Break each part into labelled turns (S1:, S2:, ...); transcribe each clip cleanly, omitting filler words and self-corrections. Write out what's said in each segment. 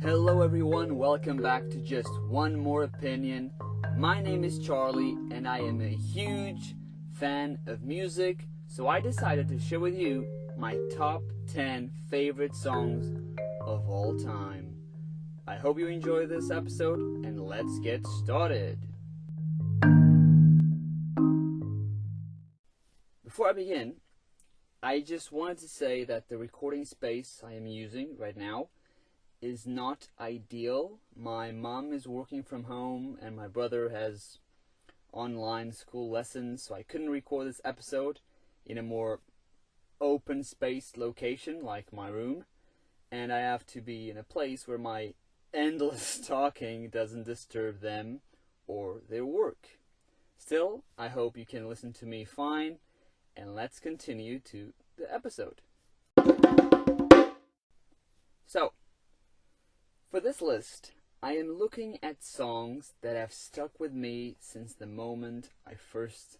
S1: Hello everyone, welcome back to Just One More Opinion. My name is Charlie and I am a huge fan of music, so I decided to share with you my top 10 favorite songs of all time. I hope you enjoy this episode and let's get started. Before I begin, I just wanted to say that the recording space I am using right now is not ideal. My mom is working from home and my brother has online school lessons, so I couldn't record this episode in a more open space location like my room, and I have to be in a place where my endless talking doesn't disturb them or their work. Still, I hope you can listen to me fine, and let's continue to the episode. So, for this list, I am looking at songs that have stuck with me since the moment I first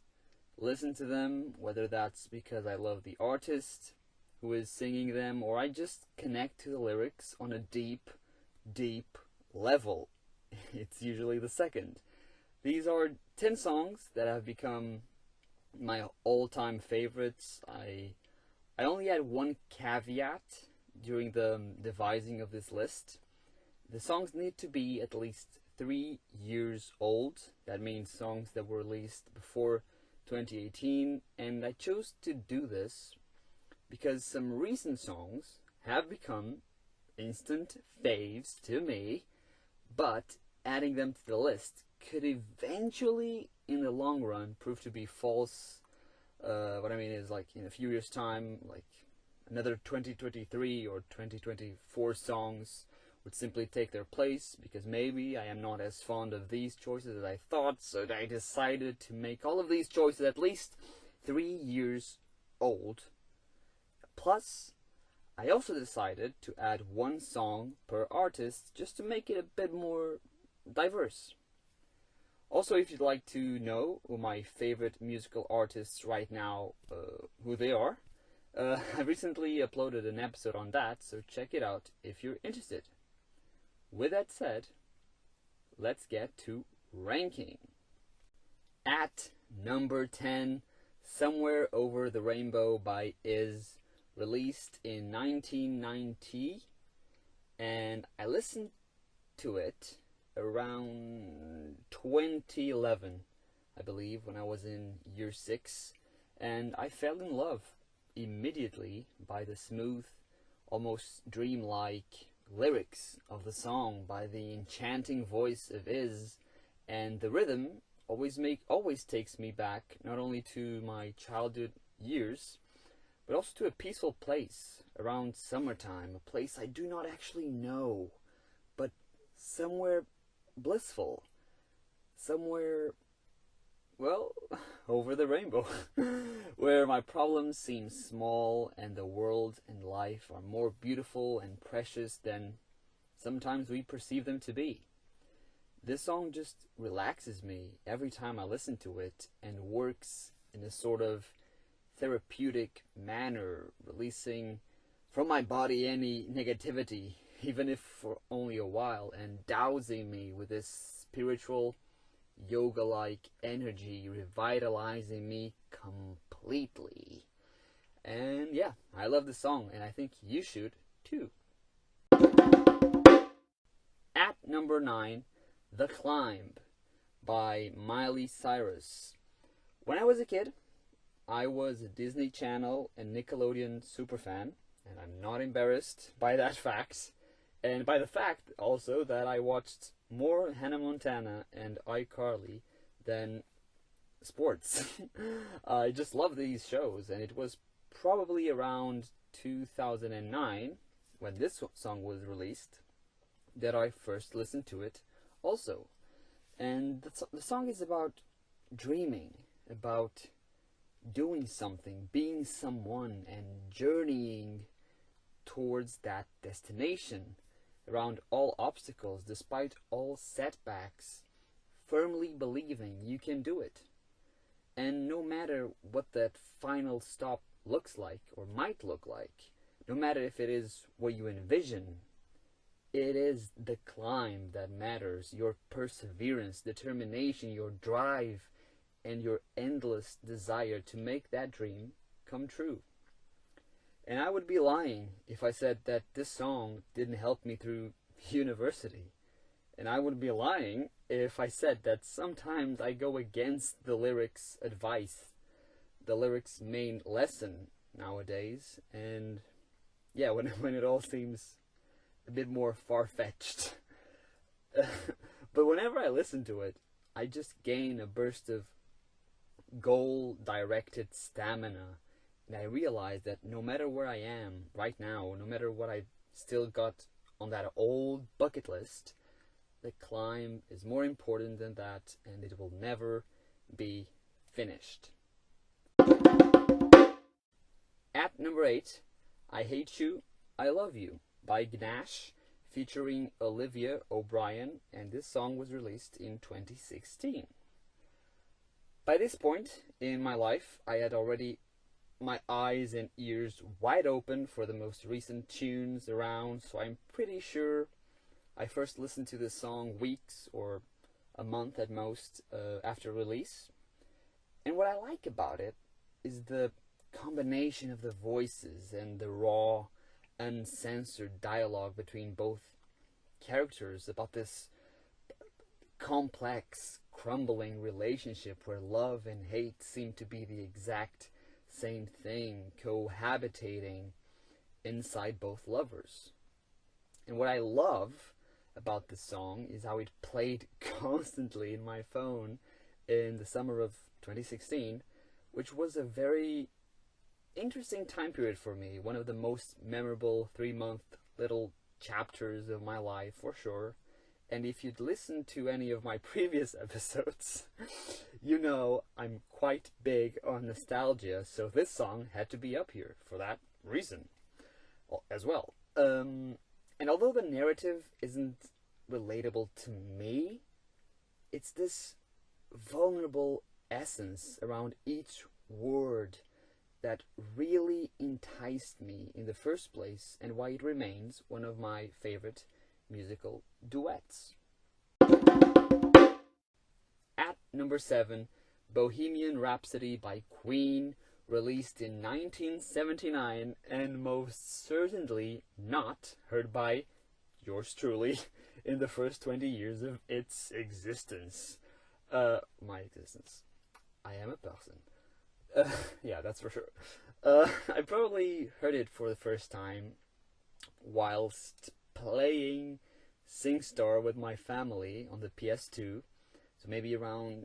S1: listened to them, whether that's because I love the artist who is singing them or I just connect to the lyrics on a deep level. It's usually the second. These are 10 songs that have become my all-time favorites. I only had one caveat during the devising of this list. The songs need to be at least 3 years old. That means songs that were released before 2018, and I chose to do this because some recent songs have become instant faves to me, but adding them to the list could eventually, in the long run, prove to be false. What I mean is, like, in a few years' time, like another 2023 or 2024 songs would simply take their place because maybe I am not as fond of these choices as I thought, so I decided to make all of these choices at least 3 years old. Plus, I also decided to add one song per artist just to make it a bit more diverse. Also, if you'd like to know who my favorite musical artists right now, who they are, I recently uploaded an episode on that, so check it out if you're interested. With that said, let's get to ranking. At number 10, Somewhere Over the Rainbow by Iz, released in 1990, and I listened to it around 2011, I believe, when I was in year 6, and I fell in love immediately by the smooth, almost dreamlike lyrics of the song, by the enchanting voice of Iz, and the rhythm always takes me back not only to my childhood years, but also to a peaceful place around summertime, a place I do not actually know, but somewhere blissful, somewhere, well, over the rainbow, where my problems seem small and the world and life are more beautiful and precious than sometimes we perceive them to be. This song just relaxes me every time I listen to it and works in a sort of therapeutic manner, releasing from my body any negativity, even if for only a while, and dousing me with this spiritual, yoga-like energy, revitalizing me completely. And yeah, I love the song, and I think you should too. At number 9, The Climb by Miley Cyrus. When I was a kid, I was a Disney Channel and Nickelodeon superfan, and I'm not embarrassed by that fact, and by the fact also that I watched more Hannah Montana and iCarly than sports. I just love these shows, and it was probably around 2009, when this song was released, that I first listened to it also. And the song is about dreaming, about doing something, being someone, and journeying towards that destination around all obstacles, despite all setbacks, firmly believing you can do it. And no matter what that final stop looks like or might look like, no matter if it is what you envision, It is the climb that matters, your perseverance, determination, your drive, and your endless desire to make that dream come true. And I would be lying if I said that this song didn't help me through university. And I would be lying if I said that sometimes I go against the lyrics' advice, the lyrics' main lesson nowadays. And yeah, when it all seems a bit more far-fetched. But whenever I listen to it, I just gain a burst of goal-directed stamina. And I realize that no matter where I am right now, no matter what I've still got on that old bucket list, the climb is more important than that, and it will never be finished. At number 8, I Hate You, I Love You by Gnash, featuring Olivia O'Brien, and this song was released in 2016. By this point in my life, I had already my eyes and ears wide open for the most recent tunes around, so I'm pretty sure I first listened to this song weeks or a month at most after release. And what I like about it is the combination of the voices and the raw, uncensored dialogue between both characters about this complex, crumbling relationship where love and hate seem to be the exact same thing, cohabitating inside both lovers. And what I love about this song is how it played constantly in my phone in the summer of 2016, which was a very interesting time period for me, one of the most memorable 3-month little chapters of my life for sure. And if you'd listened to any of my previous episodes, you know I'm quite big on nostalgia, so this song had to be up here for that reason as well. And although the narrative isn't relatable to me, it's this vulnerable essence around each word that really enticed me in the first place, and why it remains one of my favorite musical duets. At number 7, Bohemian Rhapsody by Queen, released in 1979, and most certainly not heard by yours truly in the first 20 years of its existence. My existence. I am a person. Yeah, that's for sure. I probably heard it for the first time whilst playing SingStar with my family on the PS2. So maybe around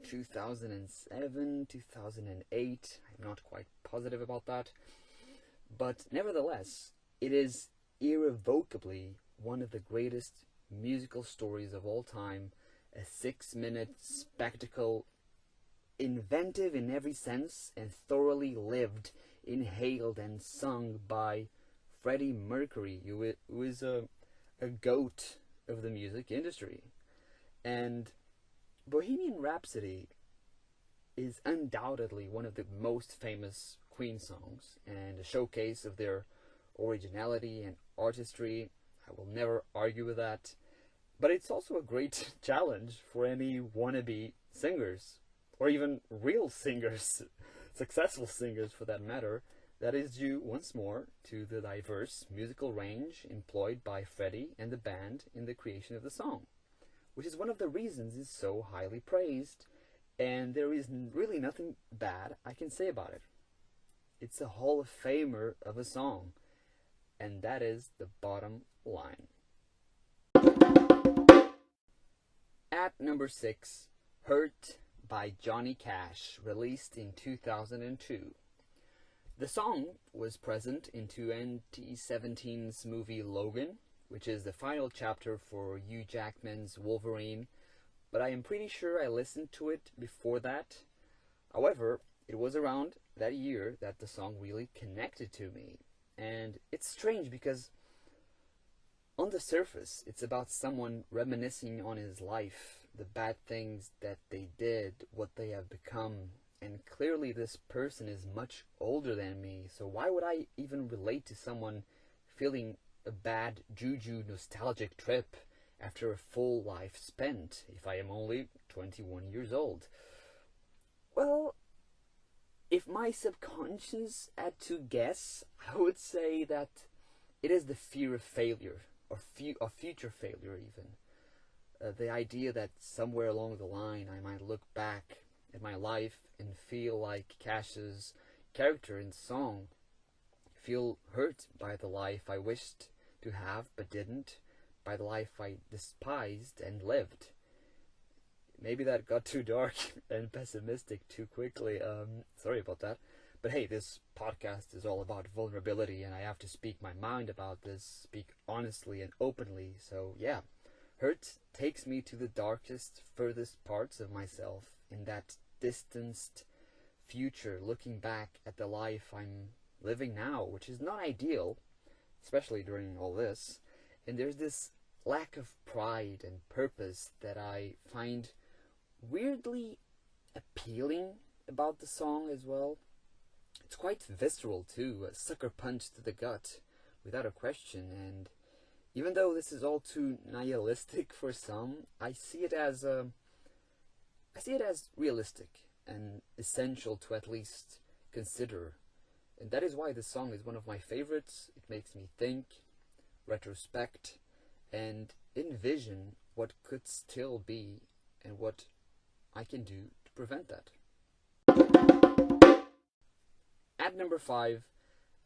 S1: 2007, 2008. I'm not quite positive about that. But nevertheless, it is irrevocably one of the greatest musical stories of all time. A 6-minute spectacle, inventive in every sense, and thoroughly lived, inhaled, and sung by Freddie Mercury, who is a goat of the music industry. And Bohemian Rhapsody is undoubtedly one of the most famous Queen songs, and a showcase of their originality and artistry. I will never argue with that. But it's also a great challenge for any wannabe singers, or even real singers, successful singers for that matter, that is due once more to the diverse musical range employed by Freddie and the band in the creation of the song, which is one of the reasons it's so highly praised, and there is really nothing bad I can say about it. It's a Hall of Famer of a song, and that is the bottom line. At number 6, Hurt by Johnny Cash, released in 2002. The song was present in 2017's movie Logan, which is the final chapter for Hugh Jackman's Wolverine, but I am pretty sure I listened to it before that. However, it was around that year that the song really connected to me. And it's strange because on the surface, it's about someone reminiscing on his life, the bad things that they did, what they have become. And clearly this person is much older than me, so why would I even relate to someone feeling a bad juju nostalgic trip after a full life spent if I am only 21 years old? Well, if my subconscious had to guess, I would say that it is the fear of failure, or of future failure even. The idea that somewhere along the line I might look back at my life and feel like Cash's character in the song, feel hurt by the life I wished to have but didn't, by the life I despised and lived. Maybe that got too dark and pessimistic too quickly. Sorry about that. But hey, this podcast is all about vulnerability, and I have to speak my mind about this, speak honestly and openly. So yeah, hurt takes me to the darkest, furthest parts of myself, in that distanced future, looking back at the life I'm living now, which is not ideal, especially during all this. And there's this lack of pride and purpose that I find weirdly appealing about the song as well. It's quite visceral too, a sucker punch to the gut, without a question. And even though this is all too nihilistic for some, I see it as realistic and essential to at least consider. And that is why this song is one of my favorites. It makes me think, retrospect, and envision what could still be and what I can do to prevent that. At number 5,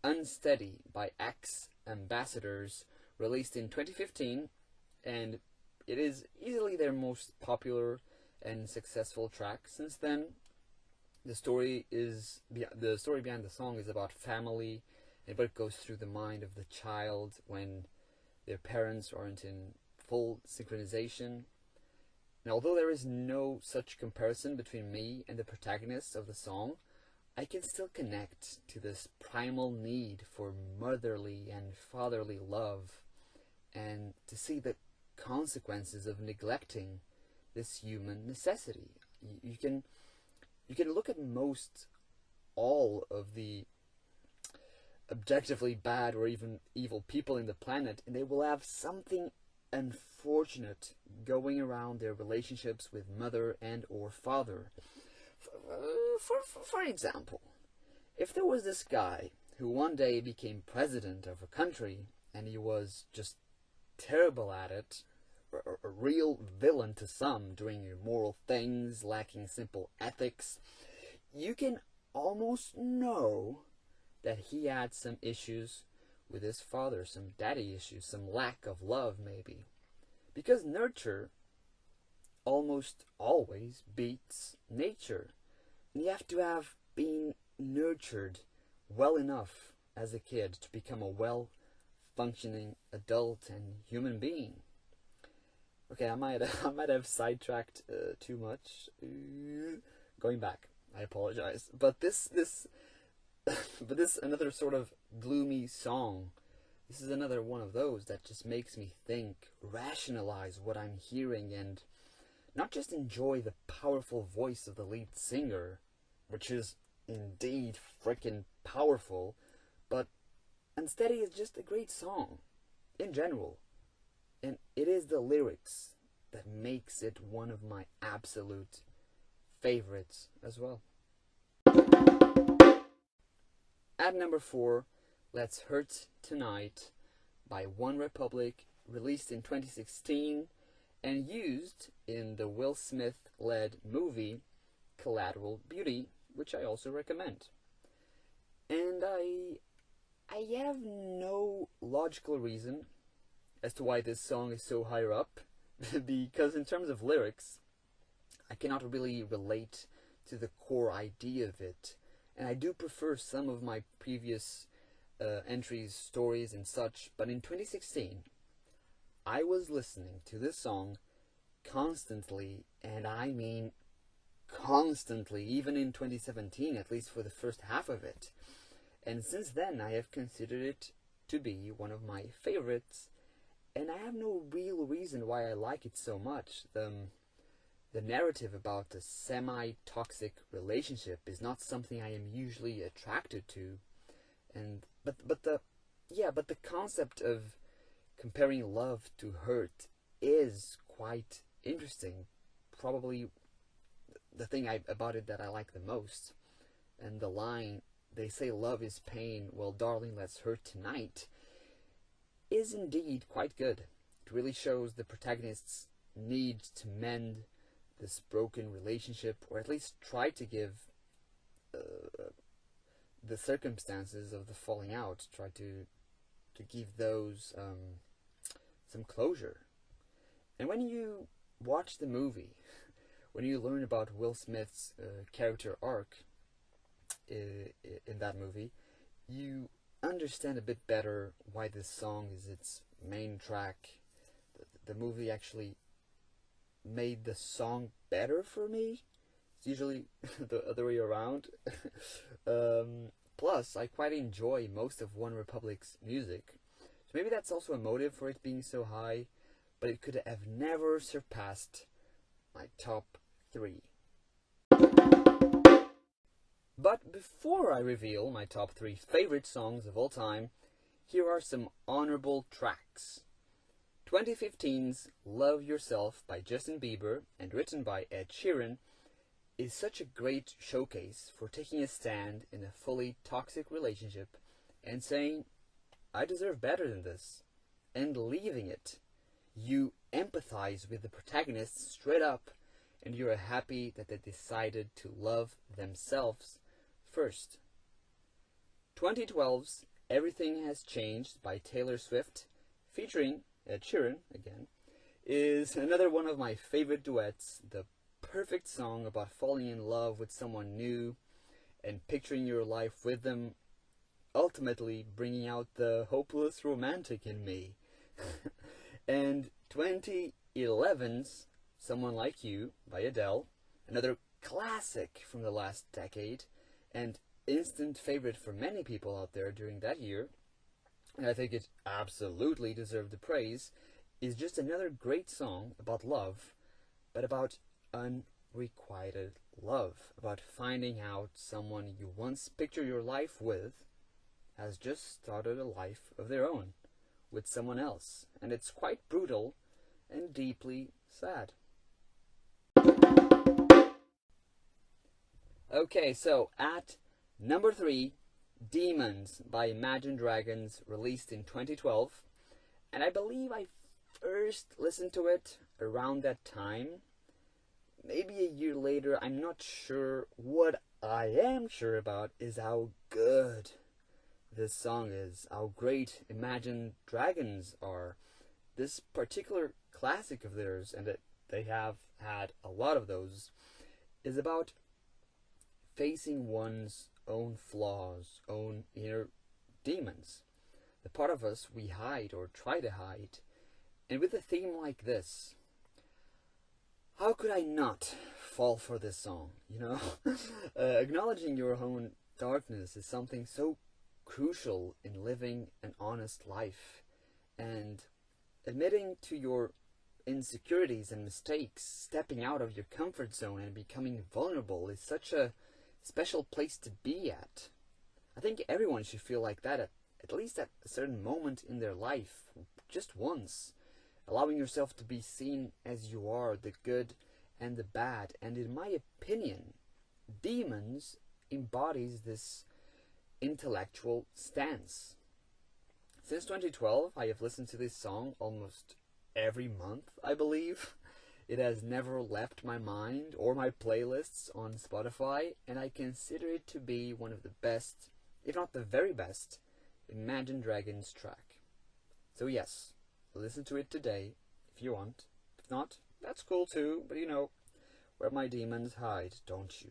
S1: Unsteady by X Ambassadors, released in 2015, and it is easily their most popular and successful track since then. The story behind the song is about family and what goes through the mind of the child when their parents aren't in full synchronization. And although there is no such comparison between me and the protagonist of the song, I can still connect to this primal need for motherly and fatherly love, and to see the consequences of neglecting this human necessity. You can look at most all of the objectively bad or even evil people in the planet, and they will have something unfortunate going around their relationships with mother and or father. For example, if there was this guy who one day became president of a country and he was just terrible at it, a real villain to some, doing immoral things, lacking simple ethics, you can almost know that he had some issues with his father, some daddy issues, some lack of love maybe. Because nurture almost always beats nature. And you have to have been nurtured well enough as a kid to become a well-functioning adult and human being. Okay, I might have sidetracked too much. Going back, I apologize. But this another sort of gloomy song. This is another one of those that just makes me think, rationalize what I'm hearing, and not just enjoy the powerful voice of the lead singer, which is indeed freaking powerful, but Unsteady is just a great song in general. And it is the lyrics that makes it one of my absolute favorites as well. At number 4, Let's Hurt Tonight by One Republic, released in 2016 and used in the Will Smith-led movie Collateral Beauty, which I also recommend. And I have no logical reason as to why this song is so higher up, because in terms of lyrics, I cannot really relate to the core idea of it, and I do prefer some of my previous entries, stories and such, but in 2016, I was listening to this song constantly, and I mean constantly, even in 2017, at least for the first half of it. And since then, I have considered it to be one of my favorites, and I have no real reason why I like it so much. The narrative about a semi-toxic relationship is not something I am usually attracted to, and but the concept of comparing love to hurt is quite interesting. Probably the thing about it that I like the most. And the line, they say love is pain, well darling let's hurt tonight, is indeed quite good. It really shows the protagonist's need to mend this broken relationship, or at least try to give the circumstances of the falling out, try to give those some closure. And when you watch the movie, when you learn about Will Smith's character arc in that movie, you understand a bit better why this song is its main track. The movie actually made the song better for me. It's usually the other way around. Plus, I quite enjoy most of One Republic's music. So maybe that's also a motive for it being so high, but it could have never surpassed my top 3. But before I reveal my top 3 favorite songs of all time, here are some honorable tracks. 2015's Love Yourself by Justin Bieber and written by Ed Sheeran is such a great showcase for taking a stand in a fully toxic relationship and saying, I deserve better than this, and leaving it. You empathize with the protagonist straight up, and you're happy that they decided to love themselves first. 2012's Everything Has Changed by Taylor Swift, featuring Ed Sheeran again, is another one of my favorite duets, the perfect song about falling in love with someone new and picturing your life with them, ultimately bringing out the hopeless romantic in me. And 2011's Someone Like You by Adele, another classic from the last decade, and instant favorite for many people out there during that year, and I think it absolutely deserved the praise, is just another great song about love, but about unrequited love, about finding out someone you once pictured your life with has just started a life of their own with someone else, and it's quite brutal and deeply sad. Okay, so at number 3, Demons by Imagine Dragons, released in 2012, and I believe I first listened to it around that time, maybe a year later. I'm not sure. What I am sure about is how good this song is, how great Imagine Dragons are. This particular classic of theirs, and that they have had a lot of those, is about facing one's own flaws, own inner demons, the part of us we hide or try to hide. And with a theme like this, how could I not fall for this song, you know? Acknowledging your own darkness is something so crucial in living an honest life, and admitting to your insecurities and mistakes, stepping out of your comfort zone and becoming vulnerable is such a special place to be at. I think everyone should feel like that at least at a certain moment in their life, just once, allowing yourself to be seen as you are, the good and the bad. And in my opinion, Demons embodies this intellectual stance. Since 2012, I have listened to this song almost every month, I believe. It has never left my mind or my playlists on Spotify, and I consider it to be one of the best, if not the very best, Imagine Dragons track. So yes, listen to it today if you want. If not, that's cool too, but you know where my demons hide, don't you?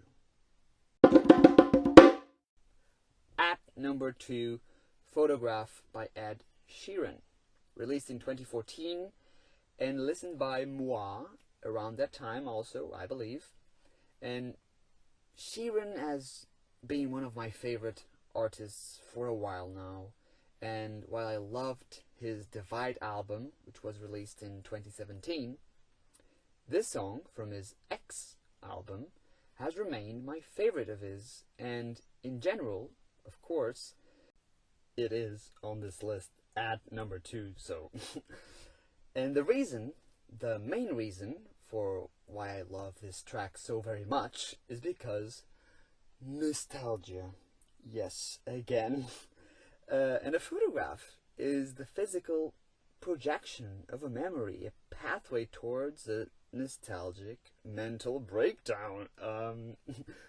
S1: At number 2, Photograph by Ed Sheeran, released in 2014 and listened by moi around that time also, I believe. And Sheeran has been one of my favorite artists for a while now, and while I loved his Divide album, which was released in 2017, this song from his X album has remained my favorite of his, and in general, of course, it is on this list at number 2, so. And the main reason for why I love this track so very much is because nostalgia. Yes, again. And a photograph is the physical projection of a memory, a pathway towards a nostalgic mental breakdown,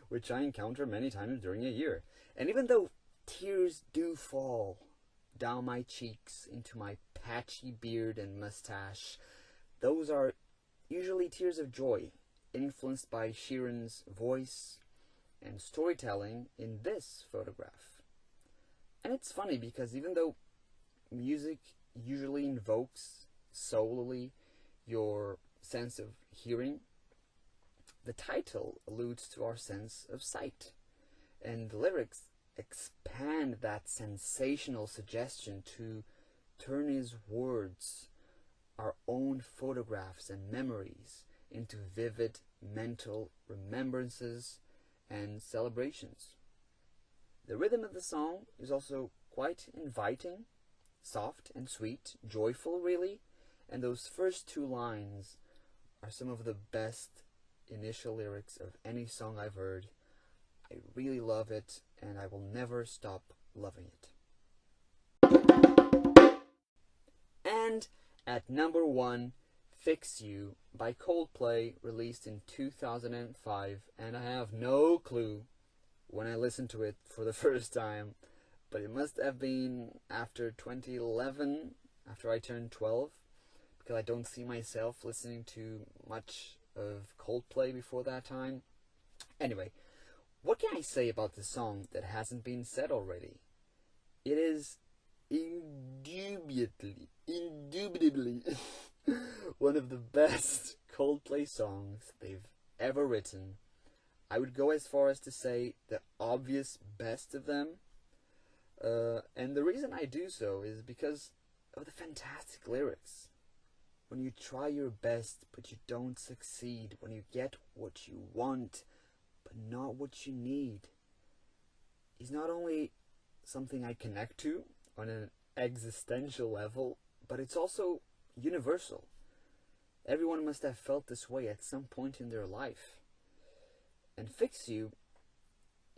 S1: which I encounter many times during a year. And even though tears do fall down my cheeks into my patchy beard and mustache, those are usually tears of joy, influenced by Sheeran's voice and storytelling in this photograph. And it's funny because even though music usually invokes solely your sense of hearing, the title alludes to our sense of sight, and the lyrics expand that sensational suggestion to turn his words, our own photographs and memories, into vivid mental remembrances and celebrations. The rhythm of the song is also quite inviting, soft and sweet, joyful really, and those first 2 lines are some of the best initial lyrics of any song I've heard. I really love it, and I will never stop loving it. And at number 1, Fix You by Coldplay, released in 2005, and I have no clue when I listened to it for the first time, but it must have been after 2011, after I turned 12, because I don't see myself listening to much of Coldplay before that time. Anyway, what can I say about this song that hasn't been said already? It is indubitably one of the best Coldplay songs they've ever written. I would go as far as to say the obvious best of them. And the reason I do so is because of the fantastic lyrics. When you try your best but you don't succeed, when you get what you want but not what you need, is not only something I connect to on an existential level, but it's also universal. Everyone must have felt this way at some point in their life. And Fix You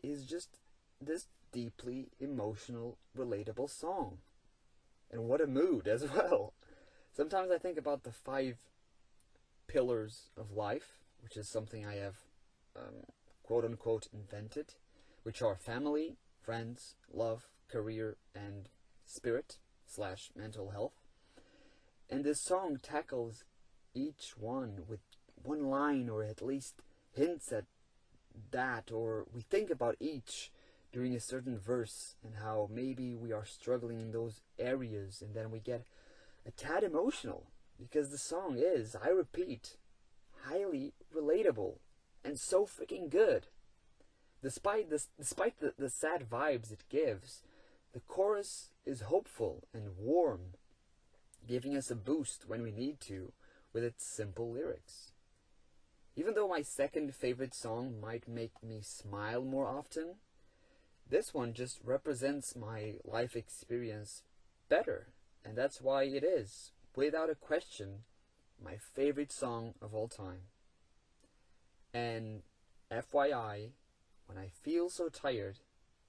S1: is just this deeply emotional, relatable song. And what a mood as well. Sometimes I think about the 5 pillars of life, which is something I have quote-unquote invented, which are family, friends, love, career, and spirit/mental health. And this song tackles each one with one line, or at least hints at that, or we think about each during a certain verse and how maybe we are struggling in those areas, and then we get a tad emotional because the song is, I repeat, highly relatable and so freaking good. Despite the sad vibes it gives, the chorus is hopeful and warm, giving us a boost when we need to with its simple lyrics. Even though my second favorite song might make me smile more often, this one just represents my life experience better, and that's why it is, without a question, my favorite song of all time. And FYI, when I feel so tired,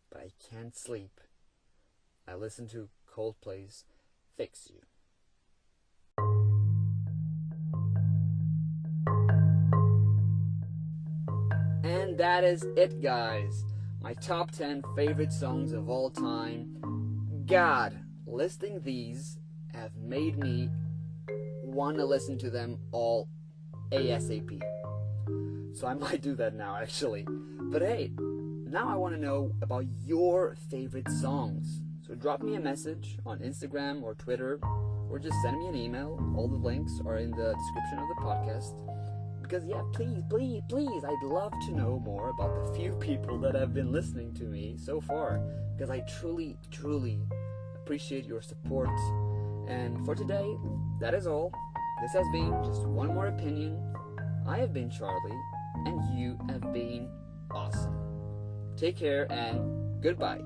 S1: but I can't sleep, I listen to Coldplay's Fix You. And that is it, guys. My top 10 favorite songs of all time. God, listing these have made me want to listen to them all ASAP. So I might do that now, actually. But hey, now I want to know about your favorite songs. So drop me a message on Instagram or Twitter, or just send me an email. All the links are in the description of the podcast. Because yeah, please, I'd love to know more about the few people that have been listening to me so far. Because I truly appreciate your support. And for today, that is all. This has been just one more opinion. I have been Charlie, and you have been awesome. Take care and goodbye.